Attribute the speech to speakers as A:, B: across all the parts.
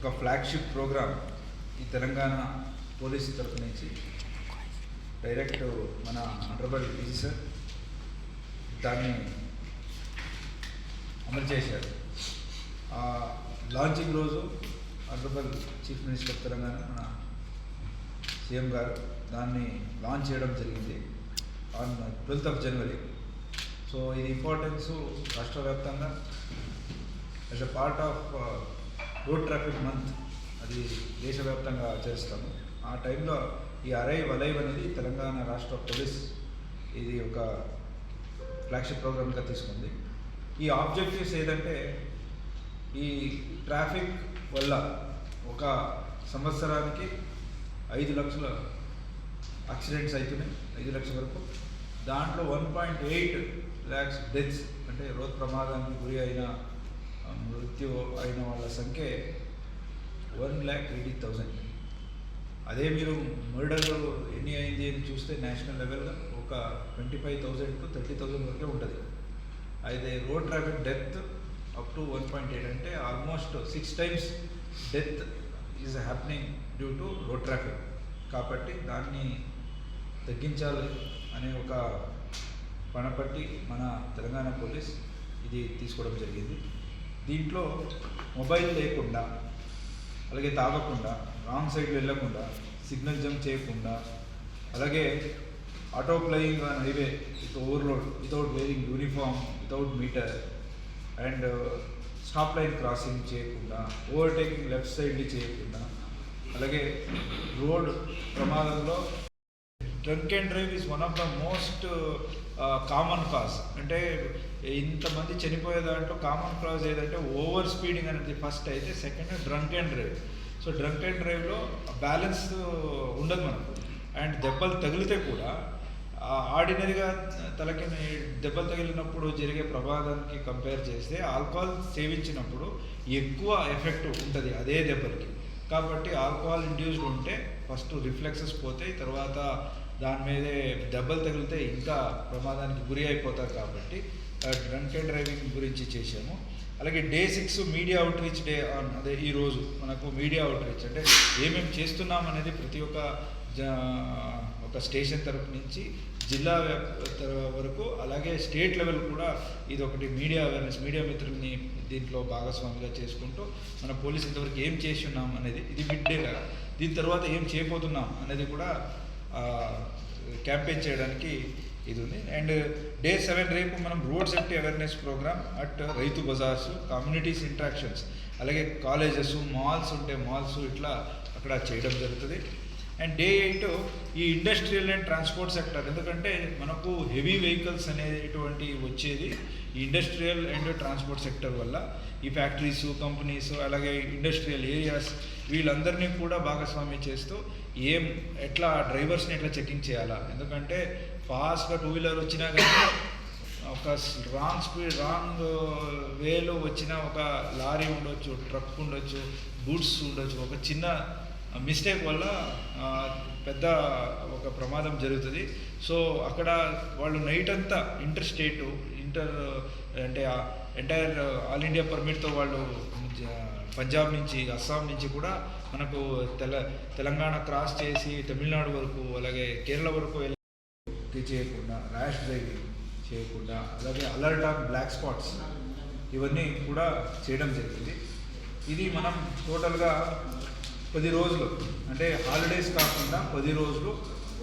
A: ఒక flagship programme ఈ Telangana police తరఫు నుంచి డైరెక్ట్ మన ఆనరబుల్ డీజీ సార్ దాన్ని అమలు చేశారు. లాంచింగ్ రోజు ఆనరబుల్ చీఫ్ మినిస్టర్ తెలంగాణ మన సీఎం గారు దాన్ని లాంచ్ చేయడం జరిగింది on 12th of January. So ఇది ఇంపార్టెన్స్ రాష్ట్ర వ్యాప్తంగా as a part of road traffic month అది దేశవ్యాప్తంగా ఆచరిస్తాము. ఆ టైంలో ఈ అరైవ్ అలైవ్ అనేది తెలంగాణ రాష్ట్ర పోలీస్ ఇది ఒక ఫ్లాగ్షిప్ ప్రోగ్రామ్గా తీసుకుంది. ఈ ఆబ్జెక్టివ్స్ ఏదంటే ఈ ట్రాఫిక్ వల్ల ఒక సంవత్సరానికి 5 లక్షల యాక్సిడెంట్స్ అవుతున్నాయి, 5 లక్షల వరకు. దాంట్లో 1.8 lakhs డెత్స్ అంటే రోడ్ ప్రమాదానికి గురి అయిన మృత్యు అయిన వాళ్ళ సంఖ్య 1,80,000. అదే మీరు మర్డర్ ఎన్ని అయింది అని చూస్తే నేషనల్ లెవెల్లో ఒక 25,000 to 30,000 వరకే ఉంటుంది. అయితే road traffic death up to 1.8 అంటే almost 6 times death is happening due to road traffic. కాబట్టి దాన్ని తగ్గించాలి అనే ఒక పనపట్టి మన తెలంగాణ పోలీస్ ఇది తీసుకోవడం జరిగింది. దీంట్లో మొబైల్ లేకుండా, అలాగే తాగకుండా, రాంగ్ సైడ్లో వెళ్ళకుండా, సిగ్నల్ జంప్ చేయకుండా, అలాగే auto playing on highway with overload without wearing uniform, without meter, and stop line crossing చేయకుండా, ఓవర్టేకింగ్ లెఫ్ట్ సైడ్ని చేయకుండా, అలాగే రోడ్ ప్రమాదంలో drunk and drive is one of the most common cause. అంటే ఇంతమంది చనిపోయే దాంట్లో కామన్ కాజ్ ఏదంటే ఓవర్ స్పీడింగ్ అనేది ఫస్ట్ అయితే, second drunk and drive. So drunk and డ్రైవ్లో బ్యాలెన్స్ ఉండదు మనకు. అండ్ దెబ్బలు తగిలితే కూడా ఆర్డినరీగా తలకి దెబ్బలు తగిలినప్పుడు జరిగే ప్రమాదానికి కంపేర్ చేస్తే ఆల్కహాల్ సేవించినప్పుడు ఎక్కువ ఎఫెక్ట్ ఉంటుంది అదే దెబ్బలకి. కాబట్టి ఆల్కహాల్ ఇండ్యూస్డ్ ఉంటే ఫస్ట్ రిఫ్లెక్సెస్ పోతాయి, తర్వాత దాని మీదే దెబ్బలు తగిలితే ఇంకా ప్రమాదానికి గురి అయిపోతారు. కాబట్టి డ్రంక్ అండ్ డ్రైవింగ్ గురించి చేసాము. అలాగే Day 6 media outreach day on అదే ఈరోజు మనకు మీడియా అవుట్రీచ్ అంటే ఏమేమి చేస్తున్నాం అనేది ప్రతి ఒక్క స్టేషన్ తరపు నుంచి జిల్లా వరకు, అలాగే స్టేట్ లెవెల్ కూడా ఇది ఒకటి మీడియా అవేర్నెస్, మీడియా మిత్రుల్ని దీంట్లో భాగస్వామిగా చేసుకుంటూ మన పోలీసు ఇంతవరకు ఏం చేసి ఉన్నాం అనేది ఇది మిడ్ డే లాగా. దీని తర్వాత ఏం చేయబోతున్నాం అనేది కూడా క్యాంపెయిన్ చేయడానికి ఇది ఉంది. అండ్ Day 7 రేపు మనం road safety awareness programme at Rythu bazaars, communities interactions, అలాగే కాలేజెస్, మాల్స్ ఉంటే మాల్స్ ఇట్లా అక్కడ చేయడం జరుగుతుంది. అండ్ Day 8 ఈ ఇండస్ట్రియల్ అండ్ ట్రాన్స్పోర్ట్ సెక్టర్, ఎందుకంటే మనకు హెవీ వెహికల్స్ అనేటువంటి వచ్చేది ఈ ఇండస్ట్రియల్ అండ్ ట్రాన్స్పోర్ట్ సెక్టర్ వల్ల. ఈ ఫ్యాక్టరీస్, కంపెనీస్, అలాగే ఇండస్ట్రియల్ ఏరియాస్ వీళ్ళందరినీ కూడా భాగస్వామ్యం చేస్తూ ఎట్లా డ్రైవర్స్ని ఎట్లా చెకింగ్ చేయాలా. ఎందుకంటే ఫాస్ట్గా 2-wheeler వచ్చినా కానీ ఒక రాంగ్ వేలో వచ్చిన ఒక లారీ ఉండొచ్చు, ట్రక్ ఉండొచ్చు, గూడ్స్ ఉండొచ్చు, ఒక చిన్న మిస్టేక్ వల్ల పెద్ద ఒక ప్రమాదం జరుగుతుంది. సో అక్కడ వాళ్ళు నైట్ అంతా అంటే ఎంటైర్ ఆల్ ఇండియా పర్మిట్తో వాళ్ళు పంజాబ్ నుంచి, అస్సాం నుంచి కూడా మనకు తెలంగాణ క్రాస్ చేసి తమిళనాడు వరకు, అలాగే కేరళ వరకు వెళ్ళి చేయకుండా, ర్యాష్ డ్రైవింగ్ చేయకుండా, అలాగే అలర్ట్ ఆన్ బ్లాక్ స్పాట్స్ ఇవన్నీ కూడా చేయడం జరిగింది. ఇది మనం టోటల్గా 10 రోజులు అంటే హాలిడేస్ కాకుండా 10 రోజులు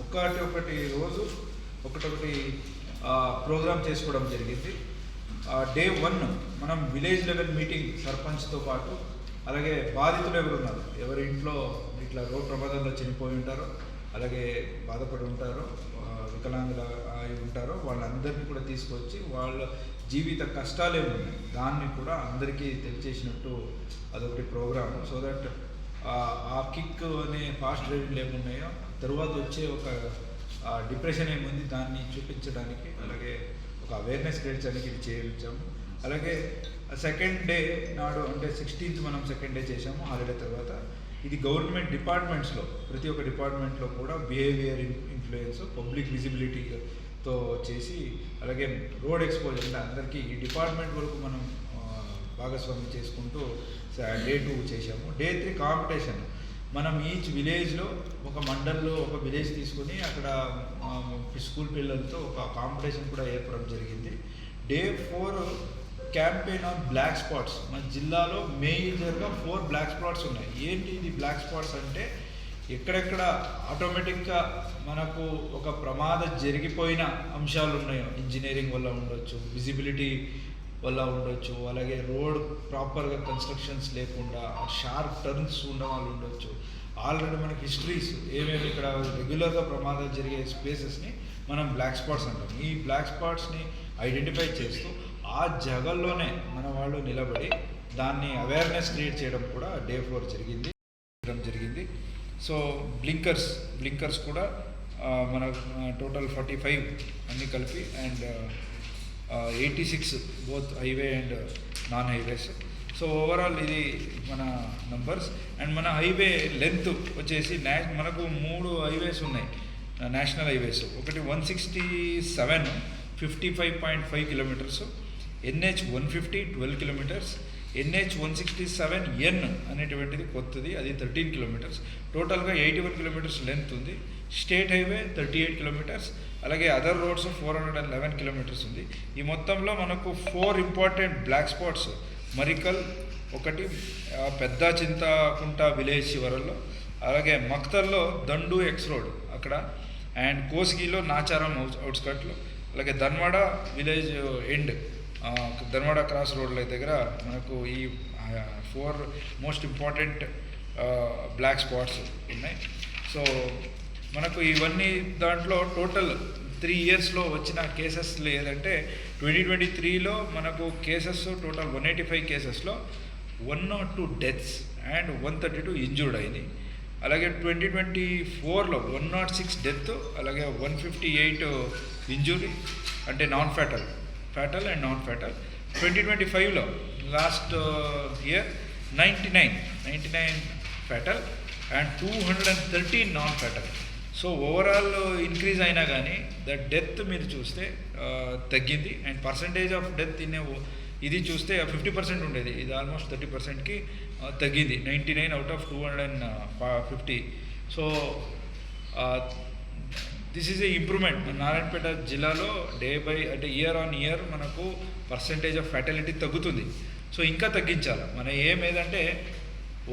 A: ఒకటి రోజు ఒకటి ప్రోగ్రామ్ చేసుకోవడం జరిగింది. Day 1 మనం విలేజ్ లెవెల్ మీటింగ్ సర్పంచ్తో పాటు, అలాగే బాధితులు ఎవరు ఉన్నారు, ఎవరి ఇంట్లో ఇట్లా రోడ్ ప్రమాదంలో చనిపోయి ఉంటారో, అలాగే బాధపడి ఉంటారో, వికలాంగులు అయి ఉంటారో వాళ్ళందరినీ కూడా తీసుకొచ్చి వాళ్ళ జీవిత కష్టాలు ఏమున్నాయి దాన్ని కూడా అందరికీ తెలియచేసినట్టు అదొకటి ప్రోగ్రామ్. సో దట్ ఆ కిక్ అనే ఫాస్ట్ డ్రైవింగ్లు ఏమున్నాయో, తర్వాత వచ్చే ఒక డిప్రెషన్ ఏముంది దాన్ని చూపించడానికి, అలాగే ఒక అవేర్నెస్ క్రియేట్ చేయడానికి ఇది చేయించాము. అలాగే సెకండ్ డే నాడు అంటే 16th మనం సెకండ్ డే చేసాము హాలిడే తర్వాత. ఇది గవర్నమెంట్ డిపార్ట్మెంట్స్లో ప్రతి ఒక్క డిపార్ట్మెంట్లో కూడా బిహేవియర్ ఇన్ఫ్లుయెన్స్, పబ్లిక్ విజిబిలిటీతో చేసి, అలాగే రోడ్ ఎక్స్పోజర్ అంటే అందరికీ ఈ డిపార్ట్మెంట్ వరకు మనం భాగస్వామ్యం చేసుకుంటూ డే 2 చేసాము. Day 3 competition. మనం ఈచ్ విలేజ్లో ఒక మండల్లో ఒక విలేజ్ తీసుకొని అక్కడ స్కూల్ పిల్లలతో ఒక కాంపిటీషన్ కూడా ఏర్పడడం జరిగింది. Day 4 campaign on black spots. మన జిల్లాలో మేజర్గా 4 బ్లాక్ స్పాట్స్ ఉన్నాయి. ఏంటి ఇది బ్లాక్ స్పాట్స్ అంటే, ఎక్కడెక్కడ ఆటోమేటిక్గా మనకు ఒక ప్రమాదం జరిగిపోయిన అంశాలు ఉన్నాయో, ఇంజనీరింగ్ వల్ల ఉండొచ్చు, విజిబిలిటీ వల్ల ఉండొచ్చు, అలాగే రోడ్ ప్రాపర్గా కన్స్ట్రక్షన్స్ లేకుండా షార్ప్ టర్న్స్ ఉన్న వాళ్ళు ఉండొచ్చు. ఆల్రెడీ మనకి హిస్టరీస్ ఏమేమి ఇక్కడ రెగ్యులర్గా ప్రమాదాలు జరిగే ప్లేసెస్ని మనం బ్లాక్ స్పాట్స్ అంటాం. ఈ బ్లాక్ స్పాట్స్ని ఐడెంటిఫై చేస్తూ ఆ జగల్లోనే మన వాళ్ళు నిలబడి దాన్ని అవేర్నెస్ క్రియేట్ చేయడం కూడా డే 4 జరిగింది. సో బ్లింకర్స్ కూడా మన టోటల్ 45 అన్నీ కలిపి and 86 both highway and non highways. So overall ఇది మన నంబర్స్. అండ్ మన హైవే లెంత్ వచ్చేసి మనకు 3 హైవేస్ ఉన్నాయి, నేషనల్ హైవేస్. ఒకటి 167 55.5 kilometres, NH 150 12 kilometres, NH 167N అనేటువంటిది కొత్తది, అది 13 కిలోమీటర్స్. టోటల్గా 81 కిలోమీటర్స్ లెంత్ ఉంది. స్టేట్ హైవే 38 కిలోమీటర్స్, అలాగే అదర్ రోడ్స్ 411 కిలోమీటర్స్ ఉంది. ఈ మొత్తంలో మనకు 4 ఇంపార్టెంట్ బ్లాక్ స్పాట్స్, మరికల్ ఒకటి, పెద్ద చింతకుంట విలేజ్ చివరల్లో, అలాగే మక్తల్లో దండు ఎక్స్ రోడ్ అక్కడ, అండ్ కోస్గిలో నాచారం అవుట్స్కట్లో, అలాగే Dhanwada village end, Dhanwada cross రోడ్ల దగ్గర మనకు ఈ 4 మోస్ట్ ఇంపార్టెంట్ బ్లాక్ స్పాట్స్ ఉన్నాయి. సో మనకు ఇవన్నీ దాంట్లో టోటల్ 3 ఇయర్స్లో వచ్చిన కేసెస్ ఏదంటే 2023లో మనకు కేసెస్ టోటల్ 185 కేసెస్లో 102 డెత్స్ అండ్ 132 ఇంజూర్డ్ అయింది. అలాగే 2024లో 106 డెత్, అలాగే 158 ఇంజూరీ అంటే ఫ్యాటల్ అండ్ నాన్ ఫ్యాటల్. 2025లో last year 99 fatal and 213 non fatal. So overall increase అయినా కానీ ద డెత్ మీరు చూస్తే తగ్గింది. అండ్ పర్సంటేజ్ ఆఫ్ డెత్ ఇది చూస్తే 50% ఉండేది, ఇది ఆల్మోస్ట్ 30%కి తగ్గింది. 99 out of 250. So this is a improvement. మన నారాయణపేట జిల్లాలో అంటే ఇయర్ ఆన్ ఇయర్ మనకు పర్సంటేజ్ ఆఫ్ ఫ్యాటాలిటీ తగ్గుతుంది. సో ఇంకా తగ్గించాలి. మన ఏం ఏదంటే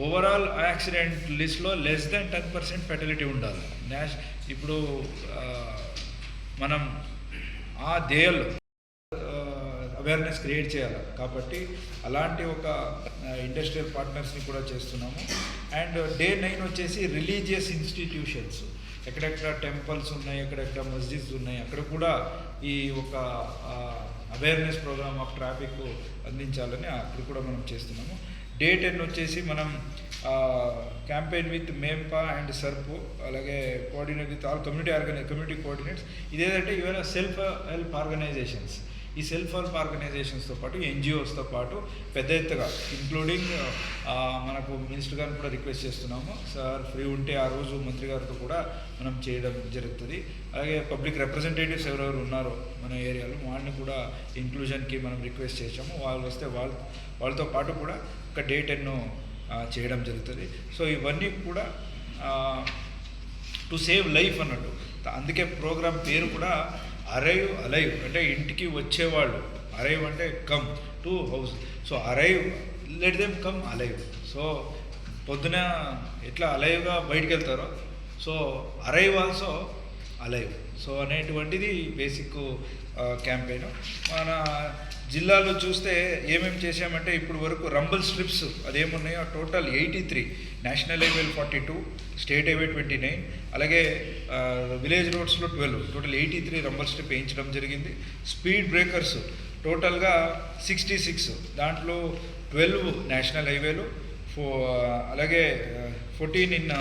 A: ఓవరాల్ యాక్సిడెంట్ లిస్ట్లో లెస్ దెన్ 10% ఫ్యాటాలిటీ ఉండాలి. ఇప్పుడు మనం ఆ ధ్యేయాల్లో అవేర్నెస్ క్రియేట్ చేయాలి కాబట్టి అలాంటి ఒక ఇండస్ట్రియల్ పార్ట్నర్స్ని కూడా చేస్తున్నాము. అండ్ డే 9 వచ్చేసి రిలీజియస్ ఇన్స్టిట్యూషన్స్, ఎక్కడెక్కడ టెంపుల్స్ ఉన్నాయి, ఎక్కడెక్కడ మస్జిద్స్ ఉన్నాయి, అక్కడ కూడా ఈ ఒక అవేర్నెస్ ప్రోగ్రామ్ ఆఫ్ ట్రాఫిక్ అందించాలని అక్కడ కూడా మనం చేస్తున్నాము. డే 10 వచ్చేసి మనం క్యాంపెయిన్ విత్ మేంపా అండ్ సర్పు, అలాగే coordinate with all community coordinates. ఇదేంటంటే ఇవాళ సెల్ఫ్ హెల్ప్ ఆర్గనైజేషన్స్, ఈ సెల్ఫ్ హెల్ప్ ఆర్గనైజేషన్స్తో పాటు ఎన్జిఓస్తో పాటు పెద్ద ఎత్తుగా ఇంక్లూడింగ్ మనకు మినిస్టర్ గారిని కూడా రిక్వెస్ట్ చేస్తున్నాము. సార్ ఫ్రీ ఉంటే ఆ రోజు మంత్రి గారితో కూడా మనం చేయడం జరుగుతుంది. అలాగే పబ్లిక్ రిప్రజెంటేటివ్స్ ఎవరెవరు ఉన్నారో మన ఏరియాలో వాళ్ళని కూడా ఇంక్లూజన్కి మనం రిక్వెస్ట్ చేసాము. వాళ్ళు వస్తే వాళ్ళతో పాటు కూడా ఒక డే 10 చేయడం జరుగుతుంది. సో ఇవన్నీ కూడా టు సేవ్ లైఫ్ అన్నట్టు. అందుకే ప్రోగ్రామ్ పేరు కూడా అరైవ్ అలైవ్, అంటే ఇంటికి వచ్చేవాళ్ళు, అరైవ్ అంటే come to house. So arrive, let them come alive. So పొద్దున ఎట్లా అలైవ్గా బయటికి వెళ్తారో, so arrive also alive. So అనేటువంటిది బేసిక్ క్యాంపెయిన్. మన జిల్లాలో చూస్తే ఏమేమి చేసామంటే ఇప్పుడు వరకు రంబుల్ స్ట్రిప్స్ అదేమున్నాయో total 83, national highway 42, state highway 29, అలాగే విలేజ్ రోడ్స్లో 12, టోటల్ 83 రంబుల్ స్ట్రిప్ వేయించడం జరిగింది. స్పీడ్ బ్రేకర్స్ టోటల్గా 66, దాంట్లో 12 నేషనల్ హైవేలు, అలాగే 14 ఇన్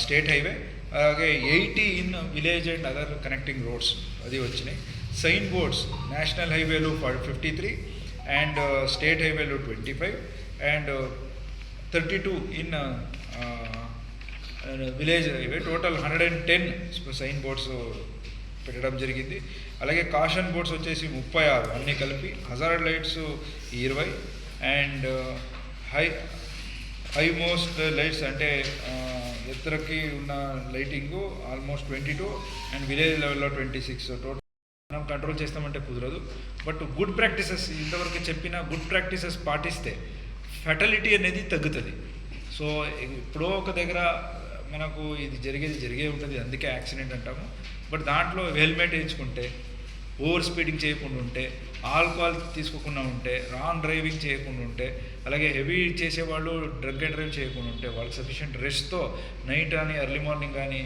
A: స్టేట్ హైవే, అలాగే 80 in village and other connecting roads అది వచ్చినాయి. సైన్ బోర్డ్స్ నేషనల్ హైవేలో 53 అండ్ స్టేట్ హైవేలో 25 and 32 in village highway, total 110 sign boards పెట్టడం జరిగింది. అలాగే కాషన్ బోర్డ్స్ వచ్చేసి 36 అన్నీ కలిపి, hazard lights 20 and high mast lights అంటే ఎత్తరకి ఉన్న లైటింగు ఆల్మోస్ట్ 22 అండ్ విలేజ్ లెవెల్లో 26 టోటల్ మనం కంట్రోల్ చేస్తామంటే కుదరదు. బట్ గుడ్ ప్రాక్టీసెస్ ఇంతవరకు చెప్పిన గుడ్ ప్రాక్టీసెస్ పాటిస్తే ఫెటలిటీ అనేది తగ్గుతుంది. సో ఎప్పుడో ఒక దగ్గర మనకు ఇది జరిగే ఉంటుంది, అందుకే యాక్సిడెంట్ అంటాము. బట్ దాంట్లో హెల్మెట్ వేయించుకుంటే, ఓవర్ స్పీడింగ్ చేయకుండా ఉంటే, ఆల్కహాల్ తీసుకోకుండా ఉంటే, రాంగ్ డ్రైవింగ్ చేయకుండా ఉంటే, అలాగే హెవీ చేసేవాళ్ళు డ్రగ్ అండ్ డ్రైవ్ చేయకుండా ఉంటే, వాళ్ళకి సఫిషియెంట్ రెస్ట్తో నైట్ కానీ ఎర్లీ మార్నింగ్ కానీ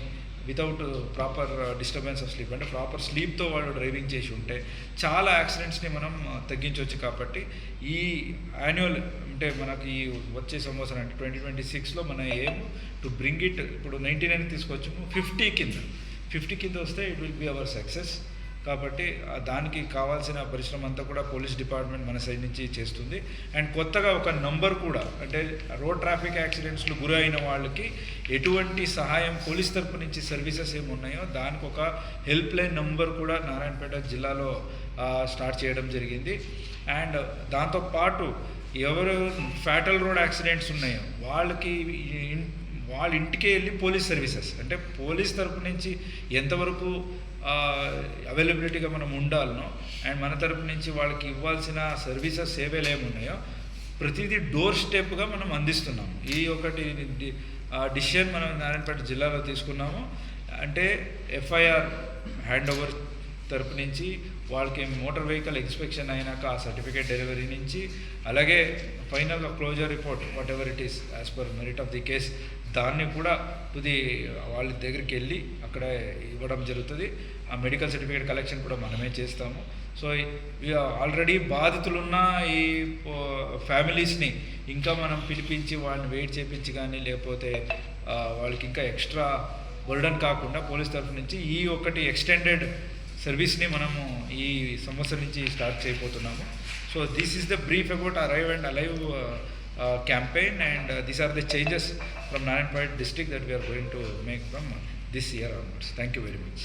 A: without proper disturbance of sleep అంటే ప్రాపర్ స్లీప్తో వాళ్ళు డ్రైవింగ్ చేసి ఉంటే చాలా యాక్సిడెంట్స్ని మనం తగ్గించవచ్చు. కాబట్టి ఈ యాన్యువల్ అంటే మనకి వచ్చే సంవత్సరం అంటే 2026లో మన ఎయిమ్ టు బ్రింగ్ ఇట్, ఇప్పుడు 99 తీసుకొచ్చాము, 50 కింద వస్తే it will be our success. కాబట్టి దానికి కావాల్సిన పరిశ్రమ అంతా కూడా పోలీస్ డిపార్ట్మెంట్ మన సైడ్ నుంచి చేస్తుంది. అండ్ కొత్తగా ఒక నంబర్ కూడా, అంటే రోడ్ ట్రాఫిక్ యాక్సిడెంట్స్లో గురైన వాళ్ళకి ఎటువంటి సహాయం పోలీస్ తరపు నుంచి సర్వీసెస్ ఏమి ఉన్నాయో దానికి ఒక హెల్ప్ లైన్ నంబర్ కూడా నారాయణపేట జిల్లాలో స్టార్ట్ చేయడం జరిగింది. అండ్ దాంతోపాటు ఎవరు ఫ్యాటల్ రోడ్ యాక్సిడెంట్స్ ఉన్నాయో వాళ్ళకి వాళ్ళ ఇంటికే వెళ్ళి పోలీస్ సర్వీసెస్, అంటే పోలీస్ తరపు నుంచి ఎంతవరకు అవైలబిలిటీగా మనం ఉండాలనో అండ్ మన తరపు నుంచి వాళ్ళకి ఇవ్వాల్సిన సర్వీసెస్ సేవలు ఏమున్నాయో ప్రతిదీ డోర్ స్టెప్గా మనం అందిస్తున్నాము. ఈ ఒకటి డిసిషన్ మనం నారాయణపేట జిల్లాలో తీసుకున్నాము. అంటే ఎఫ్ఐఆర్ హ్యాండ్ ఓవర్ తరపు నుంచి వాళ్ళకి మోటార్ వెహికల్ ఇన్స్పెక్షన్ అయినాక ఆ సర్టిఫికేట్ డెలివరీ నుంచి, అలాగే ఫైనల్గా closure report whatever it is as per merit of the case, దాన్ని కూడా వాళ్ళ దగ్గరికి వెళ్ళి అక్కడ ఇవ్వడం జరుగుతుంది. ఆ మెడికల్ సర్టిఫికేట్ కలెక్షన్ కూడా మనమే చేస్తాము. సో ఆల్రెడీ బాధితులున్న ఈ ఫ్యామిలీస్ని ఇంకా మనం పిలిపించి వాళ్ళని వెయిట్ చేయించి కానీ లేకపోతే వాళ్ళకి ఇంకా ఎక్స్ట్రా బర్డన్ కాకుండా పోలీస్ తరఫు నుంచి ఈ ఒకటి ఎక్స్టెండెడ్ సర్వీస్ని మనము ఈ సంవత్సరం నుంచి స్టార్ట్ చేయబోతున్నాము. So this is the brief about arrive and alive campaign, and these are the changes from Narayanpet district that we are going to make from this year onwards. Thank you very much.